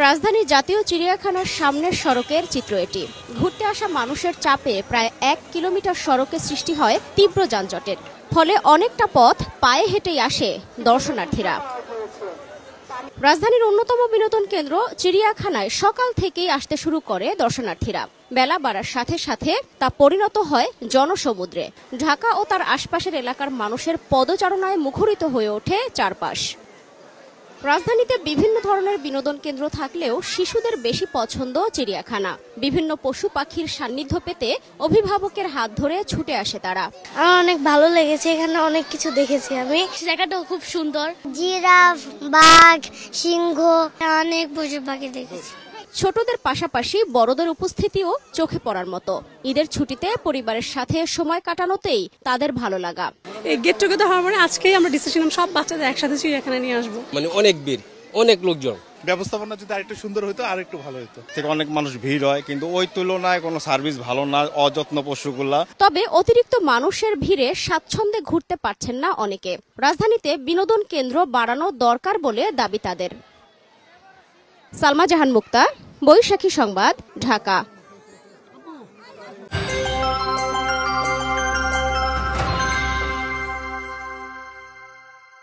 রাজধানীর জাতীয় চিড়িয়াখানার সামনের সড়কের চিত্র এটি। ঘুরতে আসা মানুষের চাপে প্রায় 1 কিলোমিটার সড়কে সৃষ্টি হয় তীব্র যানজটের। ফলে অনেকটা পথ পায়ে হেঁটেই আসে দর্শনার্থীরা। রাজধানীর অন্যতম বিনোদন কেন্দ্র চিড়িয়াখানায় সকাল থেকেই আসতে শুরু করে দর্শনার্থীরা। বেলা বাড়ার সাথে সাথে তা পরিণত হয় জনসমুদ্রে। ঢাকা ও তার আশপাশের এলাকার মানুষের পদচারণায় মুখরিত হয়ে ওঠে চারপাশ। রাজধানীতে বিভিন্ন ধরনের বিনোদন কেন্দ্র থাকলেও শিশুদের বেশি পছন্দ চিড়িয়াখানা। বিভিন্ন পশু পাখির সান্নিধ্য পেতে অভিভাবকের হাত ধরে ছুটে আসে তারা। আমার অনেক ভালো লেগেছে, এখানে অনেক কিছু দেখেছি আমি। জায়গাটাও খুব সুন্দর। জিরাফ, বাঘ, সিংহ, অনেক পশু পাখি দেখেছি। ছোটদের পাশাপাশি বড়দের উপস্থিতিও চোখে পড়ার মতো। ঈদের ছুটিতে পরিবারের সাথে সময় কাটানোতেই তাদের ভালো লাগা। এই গেট টুগেদার হওয়ার মানে আজকেই আমরা ডিসিশন সব বাচ্চাদের একসাথে চিড়িয়াখানা নিয়ে আসবো। মানে অনেক ভিড়, অনেক লোকজন। ব্যবস্থাপনা যদি আরেকটু সুন্দর হতো আর একটু ভালো হতো। থেকে অনেক মানুষ ভিড় হয়, কিন্তু ওই তুলনায় কোনো সার্ভিস ভালো না, অযত্ন পশুগুলা। তবে অতিরিক্ত মানুষের ভিড়ে স্বাচ্ছন্দ্যে ঘুরতে পারছেন না অনেকে। রাজধানীতে বিনোদন কেন্দ্র বাড়ানো দরকার বলে দাবি তাদের। সালমা জাহান মুক্তা, বৈশাখী সংবাদ, ঢাকা।